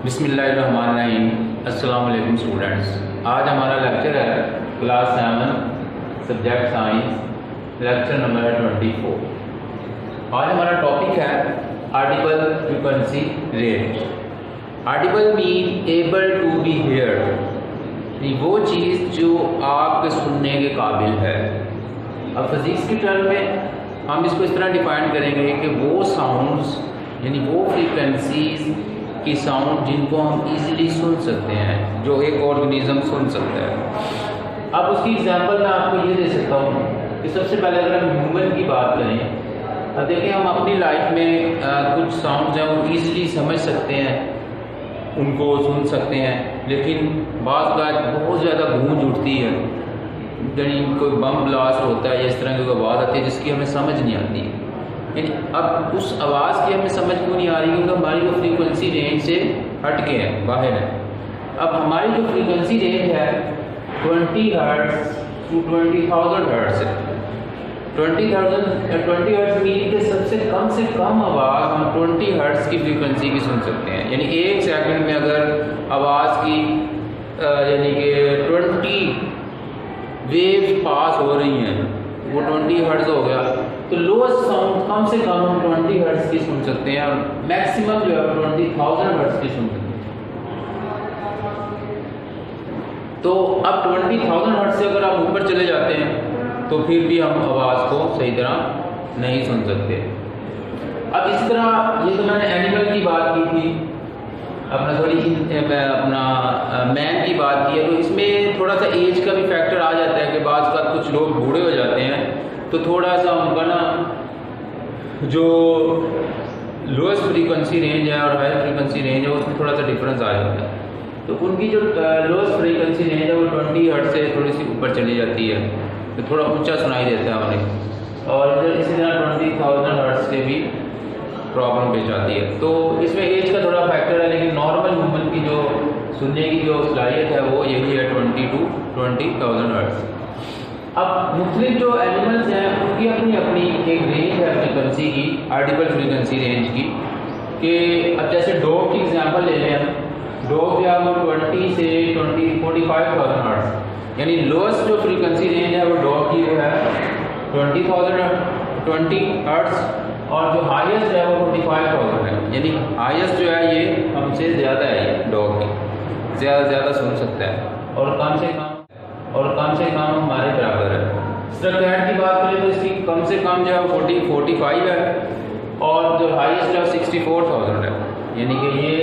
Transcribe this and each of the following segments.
बिस्मिल्लाहिर्रहमानिर्रहीम। अस्सलाम वालेकुम स्टूडेंट्स। आज हमारा लेक्चर है class 7 subject science, lecture number 24। आज हमारा टॉपिक है audible frequency range. Audible mean able to be heard, वो चीज़ जो आपके सुनने के काबिल है। अब फिज़िक्स की टर्म में हम इसको इस तरह डिफाइन करेंगे कि वो साउंड्स यानी वो फ्रीक्वेंसीज की साउंड जिनको हम इजीली सुन सकते हैं, जो एक ऑर्गेनिज्म सुन सकता है। अब उसकी एग्जांपल मैं आपको ये दे सकता हूँ कि सबसे पहले अगर हम ह्यूमन की बात करें, अब देखिए हम अपनी लाइफ में कुछ साउंड्स हैं वो इजीली समझ सकते हैं, उनको सुन सकते हैं, लेकिन बाज़ बात बहुत ज़्यादा गूंज उठती है, यानी कोई बम ब्लास्ट होता है या इस तरह की कोई आवाज़ आती है जिसकी हमें समझ नहीं आती। यानी अब उस आवाज़ की हमें समझ क्यों नहीं आ रही, क्योंकि हमारी वो फ्रीक्वेंसी रेंज से हट के है, बाहर है। अब हमारी जो फ्रीक्वेंसी रेंज है 20 हर्ट्ज़ टू 20,000 हर्ट्ज़ है। 20 हर्ट्ज़ मीन के सबसे कम आवाज़ हम 20 हर्ट्ज़ की फ्रीक्वेंसी की सुन सकते हैं। यानी एक सेकंड में अगर आवाज़ की यानी कि 20 वेव पास हो रही हैं, वो 20 हर्ट्ज़ हो गया, तो लोएस्ट साउंड कम से कम हम 20 हर्ट्ज़ की सुन सकते हैं और मैक्सिमम जो है 20,000 हर्ट्ज़ की सुन सकते हैं। तो अब 20,000 हर्ट्ज़ से अगर आप ऊपर चले जाते हैं तो फिर भी हम आवाज़ को सही तरह नहीं सुन सकते। अब इस तरह ये तो मैंने एनिमल की बात की थी, मैन की बात की है, तो इसमें थोड़ा सा एज का भी फैक्टर आ जाता है कि बाज़ का कुछ लोग बूढ़े हो जाते हैं तो थोड़ा सा उनका ना जो लोएस्ट फ्रीक्वेंसी रेंज है और हाई फ्रीक्वेंसी रेंज है उसमें थोड़ा सा डिफरेंस आ जाता है। तो उनकी जो लोएस्ट फ्रीक्वेंसी रेंज है वो 20 हर्ट्ज़ से थोड़ी सी ऊपर चली जाती है, तो थोड़ा ऊंचा सुनाई देता है उन्हें, और इसी तरह 20,000 हर्ट्ज़ से भी प्रॉब्लम पेश आती है। तो इसमें एज का थोड़ा फैक्टर है, लेकिन नॉर्मल ह्यूमन की जो सुनने की जो सलाहियत है वो यही है 20 टू 20,000 हर्ट्ज़। अब मुख्तलिफ जो एनिमल्स हैं उनकी अपनी अपनी एक रेंज है फ्रीक्वेंसी की, आर्टिकल फ्रीक्वेंसी रेंज की, कि अब जैसे डॉग की एग्जांपल ले लें हम, डॉग जो है वो 20 से 45,000 हर्ट्ज़, यानी लोएस्ट जो फ्रीक्वेंसी रेंज है वो डॉग की वो है 20 हर्ट्ज़, और जो हाईएस्ट है वो 45,000 है। यानी हाईएस्ट जो है ये हमसे ज़्यादा है, ये डॉग की ज़्यादा से ज़्यादा सुन सकता है और कम से कम हमारे बराबर है। इस तरह कैट की बात करें तो इसकी कम से कम जो है 45 है और जो हाईएस्ट है 64,000 है, यानी कि ये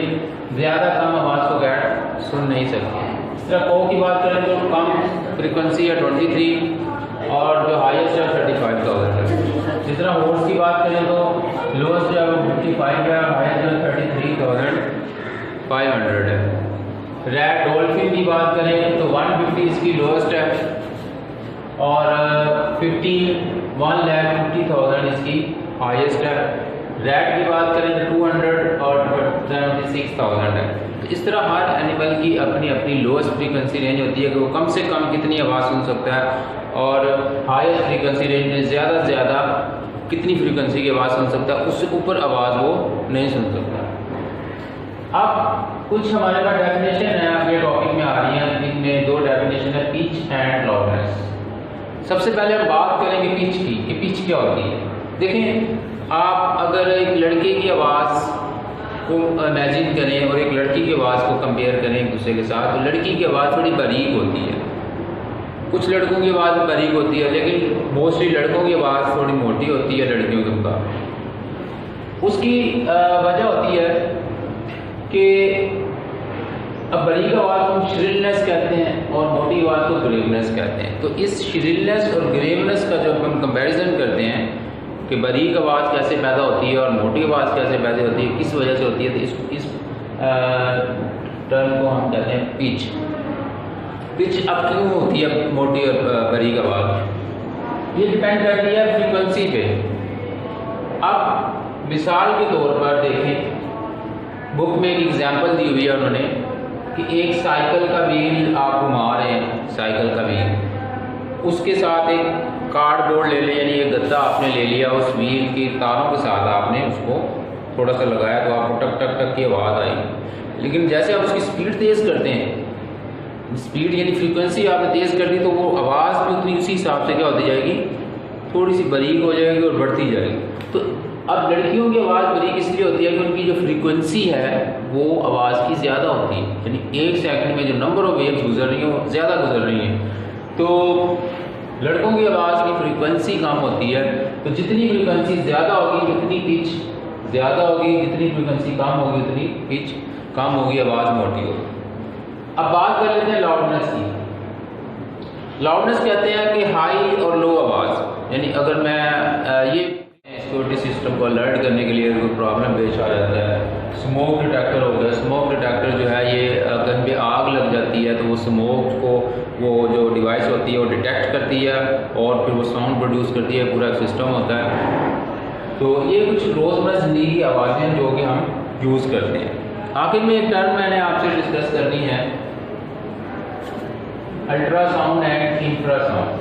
ज़्यादा कम आवाज़ को कैट सुन नहीं सकती। इस तरह कौ की बात करें तो कम फ्रिक्वेंसी है 23 और जो हाईएस्ट है 35,000 है। जिस तरह हॉर्स की बात करें तो लोएस्ट जो है वो 55 है और हाईएस्ट जो है 33,500 है। रैट डॉल्फिन की बात करें तो 150 इसकी लोएस्ट है और 1,50,000 इसकी हाईएस्ट है। रैट की बात करें तो 200 और 76,000 है। तो इस तरह हर एनिमल की अपनी अपनी लोएस्ट फ्रीक्वेंसी रेंज होती है कि वो कम से कम कितनी आवाज़ सुन सकता है, और हाईएस्ट फ्रीक्वेंसी रेंज में ज़्यादा से ज़्यादा कितनी फ्रीक्वेंसी की आवाज़ सुन सकता है, उससे ऊपर आवाज़ वो नहीं सुन सकता। अब कुछ हमारे पास डेफिनेशन है अगले टॉपिक में आ रही है, इनमें दो डेफिनेशन है, पिच एंड लाउडनेस। सबसे पहले हम बात करेंगे पिच की कि पिच क्या होती है। देखें, आप अगर एक लड़के की आवाज़ को इमेजिन करें और एक लड़की की आवाज़ को कंपेयर करें एक दूसरे के साथ, तो लड़की की आवाज़ थोड़ी बारीक होती है, कुछ लड़कों की आवाज़ बारीक होती है, लेकिन मोस्टली लड़कों की आवाज़ थोड़ी मोटी होती है लड़कियों के मुकाबले। उसकी वजह होती है कि अब बारीक आवाज़ को हम श्रिलनेस कहते हैं और मोटी आवाज़ को ग्रेवनेस कहते हैं। तो इस श्रिलनेस और ग्रेवनेस का जब हम कंपैरिजन करते हैं कि बारीक आवाज़ कैसे पैदा होती है और मोटी आवाज़ कैसे पैदा होती है, किस वजह से होती है, तो इस टर्म को हम कहते हैं पिच। पिच अब क्यों होती है मोटी और बारीक आवाज़, ये डिपेंड करती है फ्रीक्वेंसी पे। अब मिसाल के तौर पर देखें, बुक में एक एग्जांपल दी हुई है उन्होंने कि एक साइकिल का व्हील आप घुमा रहे हैं, साइकिल का व्हील, उसके साथ एक कार्डबोर्ड ले लें, यानी एक गद्दा आपने ले लिया, उस व्हील की तारों के साथ आपने उसको थोड़ा सा लगाया तो आपको टक टक टक की आवाज़ आई। लेकिन जैसे आप उसकी स्पीड तेज़ करते हैं, स्पीड यानी फ्रीक्वेंसी आपने तेज़ कर दी, तो वो आवाज़ भी उतनी उसी हिसाब से क्या होती जाएगी, थोड़ी सी बारीक हो जाएगी और बढ़ती जाएगी। तो अब लड़कियों की आवाज़ बारीक इसलिए होती है कि उनकी जो फ्रीक्वेंसी है वो आवाज़ की ज़्यादा होती है, यानी 1 सेकंड में जो नंबर ऑफ वेव्स गुजर रही हैं वो ज़्यादा गुजर रही हैं। तो लड़कों की आवाज़ की फ्रीक्वेंसी कम होती है, तो जितनी फ्रीक्वेंसी ज़्यादा होगी उतनी पिच ज़्यादा होगी, जितनी फ्रीक्वेंसी कम होगी उतनी पिच कम होगी, आवाज़ मोटी होगी। अब बात कर लेते हैं लाउडनेस की। लाउडनेस कहते हैं कि हाई और लो आवाज़, यानी अगर मैं ये सिक्योरिटी सिस्टम को अलर्ट करने के लिए कोई प्रॉब्लम पेश आ जाता है, स्मोक डिटेक्टर हो गया। स्मोक डिटेक्टर जो है ये कहीं भी आग लग जाती है तो वो स्मोक को वो जो डिवाइस होती है वो डिटेक्ट करती है और फिर वो साउंड प्रोड्यूस करती है, पूरा सिस्टम होता है। तो ये कुछ रोज़मर्रा ज़िंदगी की आवाज़ें जो कि हम यूज़ करते हैं। आखिर में एक टर्म मैंने आपसे डिस्कस करनी है, ultrasound and infrasound.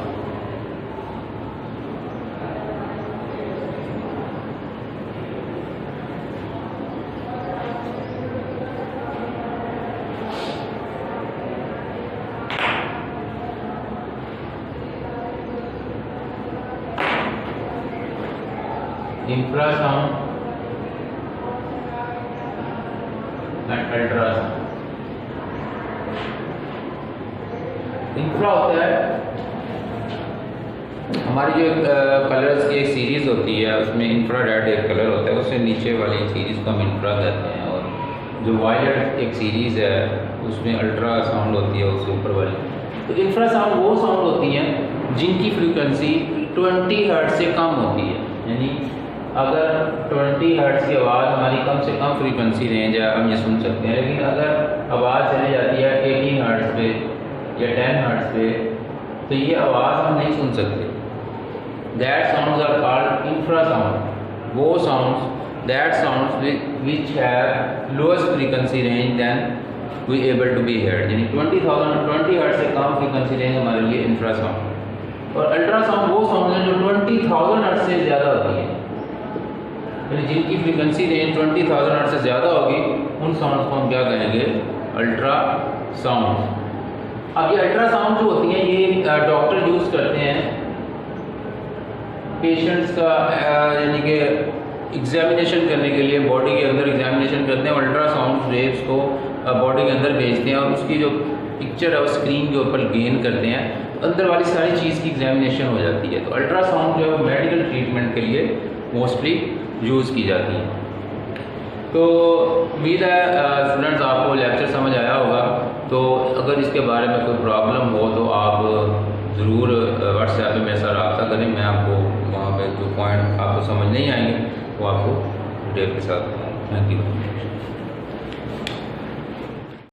Infrasound and ultrasound. Infra होता है हमारी जो कलर्स की एक सीरीज़ होती है, उसमें इंफ्रारेड एक कलर होता है, उससे नीचे वाली सीरीज़ को हम इंफ्रा कहते हैं, और जो वायलेट एक सीरीज़ है उसमें अल्ट्रा साउंड होती है उससे ऊपर वाली। तो इंफ्रा साउंड वो साउंड होती हैं जिनकी फ्रीक्वेंसी 20 हर्ट्ज से कम होती है, यानी अगर 20 हर्ट्ज की आवाज़ हमारी कम से कम फ्रीक्वेंसी रेंज है, हम ये सुन सकते हैं। लेकिन अगर आवाज़ चली जाती है 18 हर्ट्ज पे या 10 हर्ट्ज पे तो ये आवाज़ हम नहीं सुन सकते। That sounds are called infrasound. वो sounds that sounds which have lowest frequency range than we able to be heard, यानी 20 हर्ट्ज से कम फ्रीक्वेंसी रेंज हमारे लिए इंफ्रासाउंड। और अल्ट्रासाउंड वो साउंड है जो 20,000 हर्ट्ज से ज़्यादा होती है, यानी जिनकी फ्रीक्वेंसी रेंज 20,000 हर्ट्ज से ज़्यादा होगी उन साउंड को हम क्या कहेंगे, अल्ट्रासाउंड। अब ये अल्ट्रासाउंड जो होती हैं ये डॉक्टर यूज़ करते हैं पेशेंट्स का यानी कि एग्जामिनेशन करने के लिए, बॉडी के अंदर एग्जामिनेशन करते हैं, अल्ट्रासाउंड वेव्स को बॉडी के अंदर भेजते हैं और उसकी जो पिक्चर है वो स्क्रीन के ऊपर गेन करते हैं, अंदर वाली सारी चीज़ की एग्जामिनेशन हो जाती है। तो अल्ट्रासाउंड जो है मेडिकल ट्रीटमेंट के लिए मोस्टली यूज़ की जाती है। तो उम्मीद है स्टूडेंट्स आपको लेक्चर समझ आया होगा। तो अगर इसके बारे में कोई प्रॉब्लम हो तो आप ज़रूर व्हाट्सएप में मेरे साथ रब्ता करें, मैं आपको वहाँ पे जो पॉइंट आपको समझ नहीं आएंगे वो आपको डिटेल के साथ। Thank you.